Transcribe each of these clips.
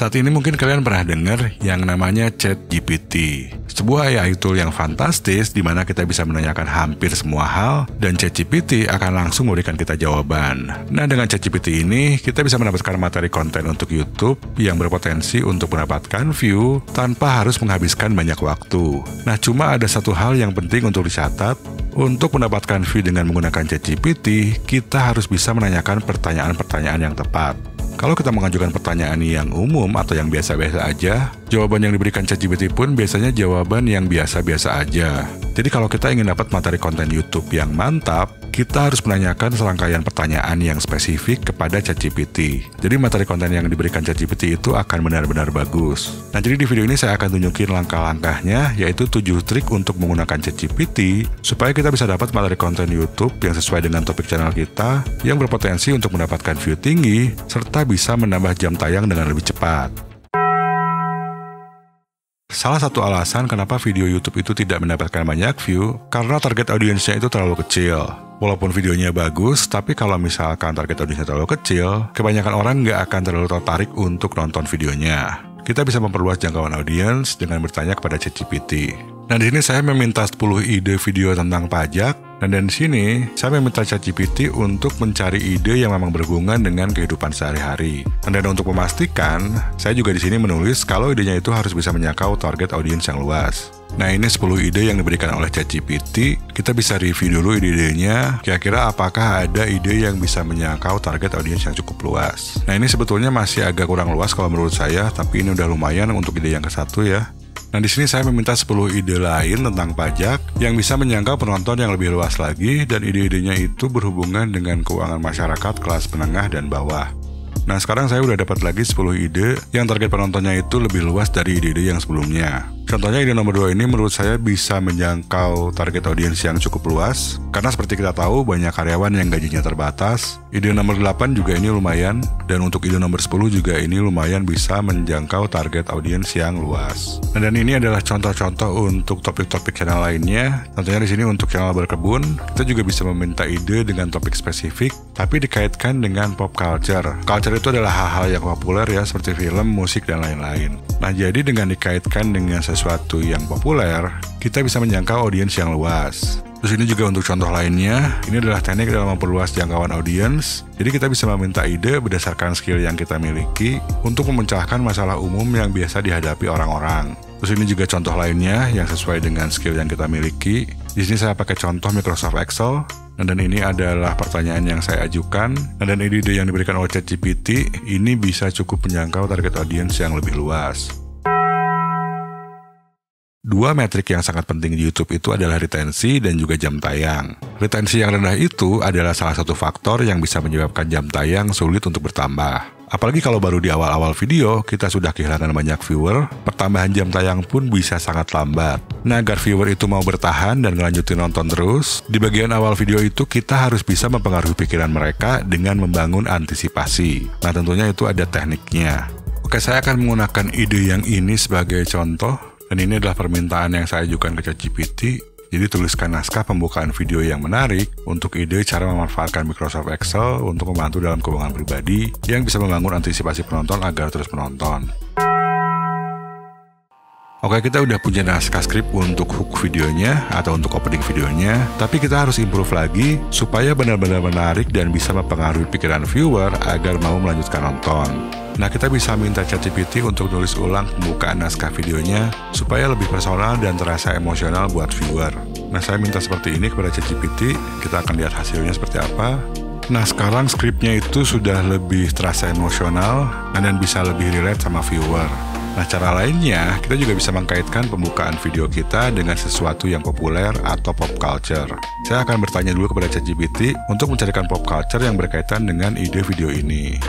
Saat ini mungkin kalian pernah dengar yang namanya ChatGPT. Sebuah AI tool yang fantastis di mana kita bisa menanyakan hampir semua hal dan ChatGPT akan langsung memberikan kita jawaban. Nah, dengan ChatGPT ini kita bisa mendapatkan materi konten untuk YouTube yang berpotensi untuk mendapatkan view tanpa harus menghabiskan banyak waktu. Nah, cuma ada satu hal yang penting untuk dicatat. Untuk mendapatkan view dengan menggunakan ChatGPT, kita harus bisa menanyakan pertanyaan-pertanyaan yang tepat. Kalau kita mengajukan pertanyaan yang umum atau yang biasa-biasa aja, jawaban yang diberikan ChatGPT pun biasanya jawaban yang biasa-biasa aja. Jadi kalau kita ingin dapat materi konten YouTube yang mantap, kita harus menanyakan serangkaian pertanyaan yang spesifik kepada ChatGPT. Jadi materi konten yang diberikan ChatGPT itu akan benar-benar bagus. Nah, jadi di video ini saya akan tunjukin langkah-langkahnya, yaitu 7 trik untuk menggunakan ChatGPT supaya kita bisa dapat materi konten YouTube yang sesuai dengan topik channel kita, yang berpotensi untuk mendapatkan view tinggi, serta bisa menambah jam tayang dengan lebih cepat. Salah satu alasan kenapa video YouTube itu tidak mendapatkan banyak view, karena target audiensnya itu terlalu kecil. Walaupun videonya bagus, tapi kalau misalkan target audiensnya terlalu kecil, kebanyakan orang nggak akan terlalu tertarik untuk nonton videonya. Kita bisa memperluas jangkauan audiens dengan bertanya kepada ChatGPT. Nah, di sini saya meminta 10 ide video tentang pajak, dan di sini saya meminta ChatGPT untuk mencari ide yang memang berhubungan dengan kehidupan sehari-hari. Dan untuk memastikan, saya juga di sini menulis kalau idenya itu harus bisa menjangkau target audiens yang luas. Nah, ini 10 ide yang diberikan oleh ChatGPT. Kita bisa review dulu ide-idenya, kira-kira apakah ada ide yang bisa menjangkau target audiens yang cukup luas. Nah, ini sebetulnya masih agak kurang luas kalau menurut saya, tapi ini udah lumayan untuk ide yang ke-1 ya. Nah, di sini saya meminta 10 ide lain tentang pajak yang bisa menjangkau penonton yang lebih luas lagi, dan ide-idenya itu berhubungan dengan keuangan masyarakat kelas menengah dan bawah. Nah, sekarang saya udah dapat lagi 10 ide yang target penontonnya itu lebih luas dari ide-ide yang sebelumnya. Contohnya ide nomor 2 ini menurut saya bisa menjangkau target audiens yang cukup luas, karena seperti kita tahu banyak karyawan yang gajinya terbatas. Ide nomor 8 juga ini lumayan, dan untuk ide nomor 10 juga ini lumayan bisa menjangkau target audiens yang luas. Nah, dan ini adalah contoh-contoh untuk topik-topik channel lainnya. Tentunya di sini untuk channel berkebun, kita juga bisa meminta ide dengan topik spesifik, tapi dikaitkan dengan pop culture. Culture itu adalah hal-hal yang populer ya, seperti film, musik, dan lain-lain. Nah, jadi dengan dikaitkan dengan sesuatu yang populer, kita bisa menjangkau audiens yang luas. Terus ini juga untuk contoh lainnya, ini adalah teknik dalam memperluas jangkauan audiens. Jadi kita bisa meminta ide berdasarkan skill yang kita miliki untuk memecahkan masalah umum yang biasa dihadapi orang-orang. Terus ini juga contoh lainnya yang sesuai dengan skill yang kita miliki. Di sini saya pakai contoh Microsoft Excel. Dan ini adalah pertanyaan yang saya ajukan. Dan ide-ide yang diberikan oleh ChatGPT ini bisa cukup menjangkau target audiens yang lebih luas. 2 metrik yang sangat penting di YouTube itu adalah retensi dan juga jam tayang. Retensi yang rendah itu adalah salah satu faktor yang bisa menyebabkan jam tayang sulit untuk bertambah. Apalagi kalau baru di awal-awal video, kita sudah kehilangan banyak viewer, pertambahan jam tayang pun bisa sangat lambat. Nah, agar viewer itu mau bertahan dan ngelanjutin nonton terus, di bagian awal video itu kita harus bisa mempengaruhi pikiran mereka dengan membangun antisipasi. Nah, tentunya itu ada tekniknya. Oke, saya akan menggunakan ide yang ini sebagai contoh, dan ini adalah permintaan yang saya ajukan ke ChatGPT. Jadi tuliskan naskah pembukaan video yang menarik untuk ide cara memanfaatkan Microsoft Excel untuk membantu dalam keuangan pribadi yang bisa membangun antisipasi penonton agar terus menonton. Oke, kita udah punya naskah skrip untuk hook videonya atau untuk opening videonya, tapi kita harus improve lagi supaya benar-benar menarik dan bisa mempengaruhi pikiran viewer agar mau melanjutkan nonton. Nah, kita bisa minta ChatGPT untuk nulis ulang pembukaan naskah videonya supaya lebih personal dan terasa emosional buat viewer. Nah, saya minta seperti ini kepada ChatGPT, kita akan lihat hasilnya seperti apa. Nah, sekarang skripnya itu sudah lebih terasa emosional dan bisa lebih relate sama viewer. Nah, cara lainnya, kita juga bisa mengkaitkan pembukaan video kita dengan sesuatu yang populer atau pop culture. Saya akan bertanya dulu kepada ChatGPT untuk mencarikan pop culture yang berkaitan dengan ide video ini.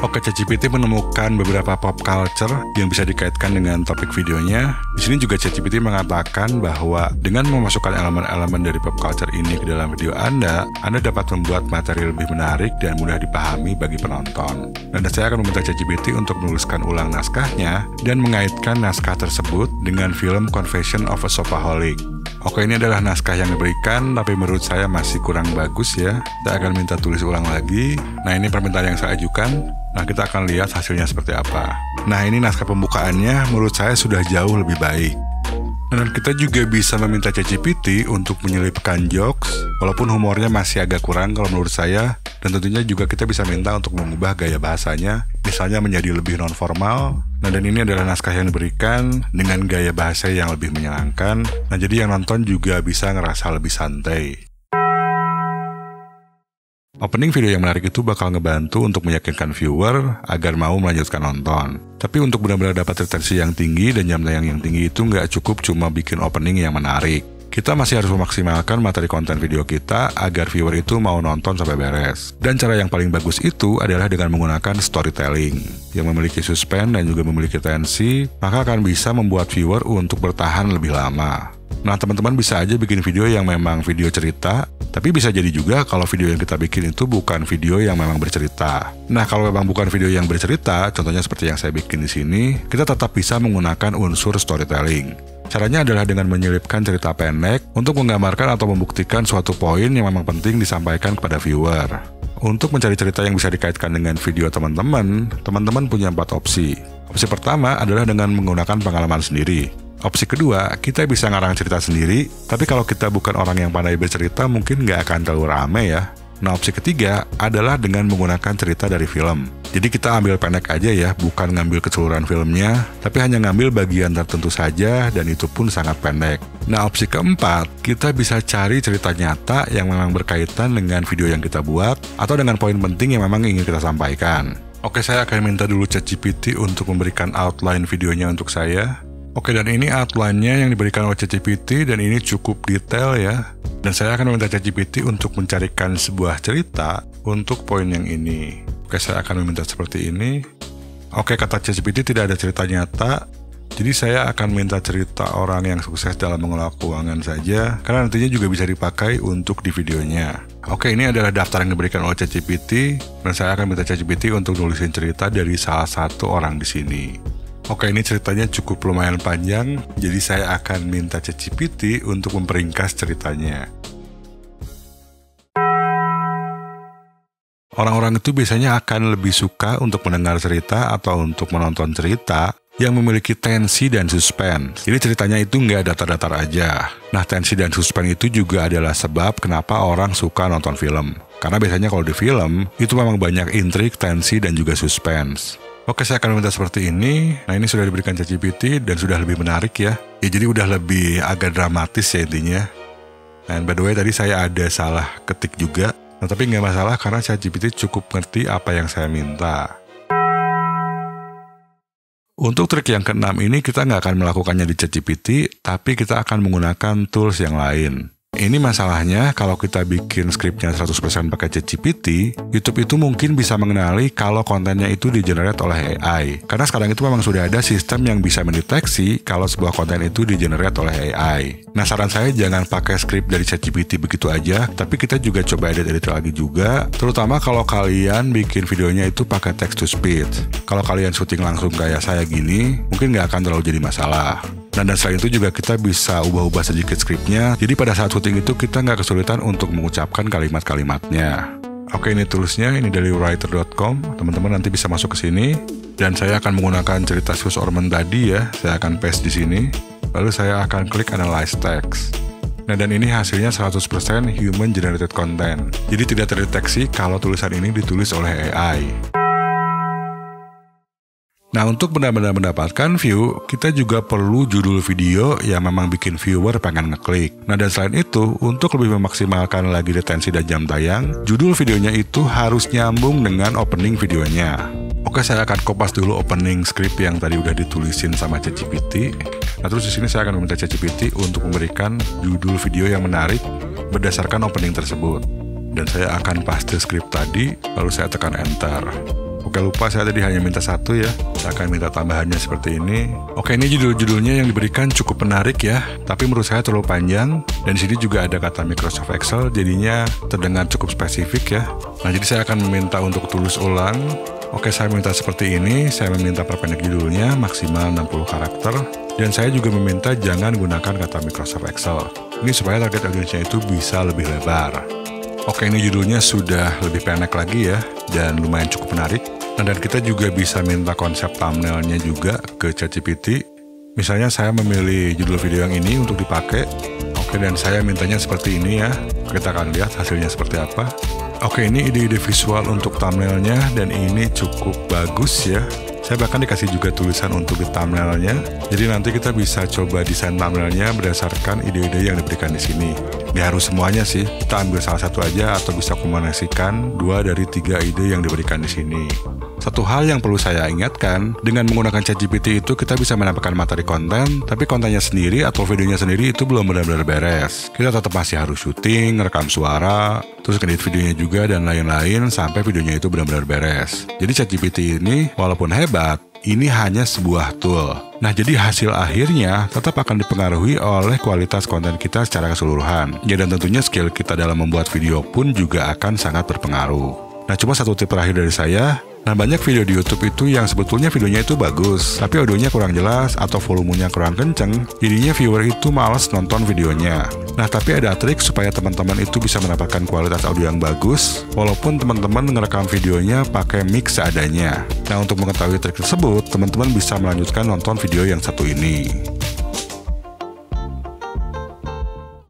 Oke, ChatGPT menemukan beberapa pop culture yang bisa dikaitkan dengan topik videonya. Di sini juga ChatGPT mengatakan bahwa dengan memasukkan elemen-elemen dari pop culture ini ke dalam video Anda dapat membuat materi lebih menarik dan mudah dipahami bagi penonton. Dan saya akan meminta ChatGPT untuk menuliskan ulang naskahnya dan mengaitkan naskah tersebut dengan film Confession of a Shopaholic. Oke, ini adalah naskah yang diberikan, tapi menurut saya masih kurang bagus ya. Saya akan minta tulis ulang lagi. Nah, ini permintaan yang saya ajukan. Nah, kita akan lihat hasilnya seperti apa. Nah, ini naskah pembukaannya menurut saya sudah jauh lebih baik. Dan kita juga bisa meminta ChatGPT untuk menyelipkan jokes, walaupun humornya masih agak kurang kalau menurut saya. Dan tentunya juga kita bisa minta untuk mengubah gaya bahasanya, misalnya menjadi lebih non-formal. Nah, dan ini adalah naskah yang diberikan dengan gaya bahasa yang lebih menyenangkan. Nah, jadi yang nonton juga bisa ngerasa lebih santai. Opening video yang menarik itu bakal ngebantu untuk meyakinkan viewer agar mau melanjutkan nonton. Tapi untuk benar-benar dapat retensi yang tinggi dan jam tayang yang tinggi itu nggak cukup cuma bikin opening yang menarik. Kita masih harus memaksimalkan materi konten video kita agar viewer itu mau nonton sampai beres. Dan cara yang paling bagus itu adalah dengan menggunakan storytelling yang memiliki suspense dan juga memiliki tensi, maka akan bisa membuat viewer untuk bertahan lebih lama. Nah, teman-teman bisa aja bikin video yang memang video cerita, tapi bisa jadi juga kalau video yang kita bikin itu bukan video yang memang bercerita. Nah, kalau memang bukan video yang bercerita, contohnya seperti yang saya bikin di sini, kita tetap bisa menggunakan unsur storytelling. Caranya adalah dengan menyelipkan cerita pendek untuk menggambarkan atau membuktikan suatu poin yang memang penting disampaikan kepada viewer. Untuk mencari cerita yang bisa dikaitkan dengan video teman-teman punya 4 opsi. Opsi pertama adalah dengan menggunakan pengalaman sendiri. Opsi kedua, kita bisa ngarang cerita sendiri, tapi kalau kita bukan orang yang pandai bercerita mungkin nggak akan terlalu rame ya. Nah, opsi ketiga adalah dengan menggunakan cerita dari film. Jadi kita ambil pendek aja ya, bukan ngambil keseluruhan filmnya, tapi hanya ngambil bagian tertentu saja dan itu pun sangat pendek. Nah, opsi keempat, kita bisa cari cerita nyata yang memang berkaitan dengan video yang kita buat atau dengan poin penting yang memang ingin kita sampaikan. Oke, saya akan minta dulu ChatGPT untuk memberikan outline videonya untuk saya. Oke, dan ini outline-nya yang diberikan oleh ChatGPT dan ini cukup detail ya. Dan saya akan meminta ChatGPT untuk mencarikan sebuah cerita untuk poin yang ini. Oke, saya akan meminta seperti ini. Oke, kata ChatGPT tidak ada cerita nyata. Jadi saya akan minta cerita orang yang sukses dalam mengelola keuangan saja, karena nantinya juga bisa dipakai untuk di videonya. Oke, ini adalah daftar yang diberikan oleh ChatGPT, dan saya akan minta ChatGPT untuk nulisin cerita dari salah satu orang di sini. Oke, ini ceritanya cukup lumayan panjang, jadi saya akan minta ChatGPT untuk memperingkas ceritanya. Orang-orang itu biasanya akan lebih suka untuk mendengar cerita atau untuk menonton cerita yang memiliki tensi dan suspense. Jadi ceritanya itu nggak datar-datar aja. Nah, tensi dan suspense itu juga adalah sebab kenapa orang suka nonton film. Karena biasanya kalau di film, itu memang banyak intrik, tensi, dan juga suspense. Oke, saya akan minta seperti ini. Nah, ini sudah diberikan ChatGPT dan sudah lebih menarik ya. Ya, jadi udah lebih agak dramatis ya intinya. Dan by the way, tadi saya ada salah ketik juga. Nah, tapi nggak masalah karena ChatGPT cukup ngerti apa yang saya minta. Untuk trik yang keenam ini, kita nggak akan melakukannya di ChatGPT, tapi kita akan menggunakan tools yang lain. Ini masalahnya, kalau kita bikin skripnya 100% pakai ChatGPT, YouTube itu mungkin bisa mengenali kalau kontennya itu di-generate oleh AI. Karena sekarang itu memang sudah ada sistem yang bisa mendeteksi kalau sebuah konten itu di-generate oleh AI. Nah, saran saya jangan pakai skrip dari ChatGPT begitu aja, tapi kita juga coba edit-edit lagi juga, terutama kalau kalian bikin videonya itu pakai text to speech. Kalau kalian syuting langsung kayak saya gini, mungkin nggak akan terlalu jadi masalah. Nah, dan selain itu juga kita bisa ubah-ubah sedikit skripnya, jadi pada saat syuting itu kita nggak kesulitan untuk mengucapkan kalimat-kalimatnya. Oke, ini toolsnya, ini dari writer.com, teman-teman nanti bisa masuk ke sini, dan saya akan menggunakan cerita Swiss Orman tadi ya, saya akan paste di sini, lalu saya akan klik Analyze Text. Nah, dan ini hasilnya 100% Human Generated Content, jadi tidak terdeteksi kalau tulisan ini ditulis oleh AI. Nah, untuk benar-benar mendapatkan view, kita juga perlu judul video yang memang bikin viewer pengen ngeklik. Nah, dan selain itu, untuk lebih memaksimalkan lagi retensi dan jam tayang, judul videonya itu harus nyambung dengan opening videonya. Oke, saya akan kopas dulu opening script yang tadi udah ditulisin sama ChatGPT. Nah, terus di sini saya akan meminta ChatGPT untuk memberikan judul video yang menarik berdasarkan opening tersebut. Dan saya akan paste script tadi, lalu saya tekan enter. Oke, lupa saya tadi hanya minta satu ya. Saya akan minta tambahannya seperti ini. Oke, ini judul-judulnya yang diberikan cukup menarik ya, tapi menurut saya terlalu panjang. Dan di sini juga ada kata Microsoft Excel, jadinya terdengar cukup spesifik ya. Nah, jadi saya akan meminta untuk tulis ulang. Oke, saya minta seperti ini. Saya meminta perpendek judulnya maksimal 60 karakter. Dan saya juga meminta jangan gunakan kata Microsoft Excel. Ini supaya target audiensnya itu bisa lebih lebar. Oke, ini judulnya sudah lebih pendek lagi ya, dan lumayan cukup menarik. Nah, dan kita juga bisa minta konsep thumbnailnya juga ke ChatGPT. Misalnya saya memilih judul video yang ini untuk dipakai. Oke, dan saya mintanya seperti ini ya. Kita akan lihat hasilnya seperti apa. Oke, ini ide-ide visual untuk thumbnailnya, dan ini cukup bagus ya. Saya bahkan dikasih juga tulisan untuk di thumbnailnya. Jadi nanti kita bisa coba desain thumbnailnya berdasarkan ide-ide yang diberikan di sini. Nggak harus semuanya sih, kita ambil salah satu aja atau bisa kombinasikan 2 dari 3 ide yang diberikan di sini. Satu hal yang perlu saya ingatkan, dengan menggunakan ChatGPT itu kita bisa menampilkan materi konten, tapi kontennya sendiri atau videonya sendiri itu belum benar-benar beres. Kita tetap masih harus syuting, rekam suara, terus edit videonya juga dan lain-lain sampai videonya itu benar-benar beres. Jadi ChatGPT ini walaupun hebat, ini hanya sebuah tool. Nah, jadi hasil akhirnya tetap akan dipengaruhi oleh kualitas konten kita secara keseluruhan. Ya, dan tentunya skill kita dalam membuat video pun juga akan sangat berpengaruh. Nah, cuma satu tip terakhir dari saya. Nah, banyak video di YouTube itu yang sebetulnya videonya itu bagus, tapi audionya kurang jelas atau volumenya kurang kenceng, jadinya viewer itu malas nonton videonya. Nah, tapi ada trik supaya teman-teman itu bisa mendapatkan kualitas audio yang bagus, walaupun teman-teman ngerekam videonya pakai mic seadanya. Nah, untuk mengetahui trik tersebut, teman-teman bisa melanjutkan nonton video yang satu ini.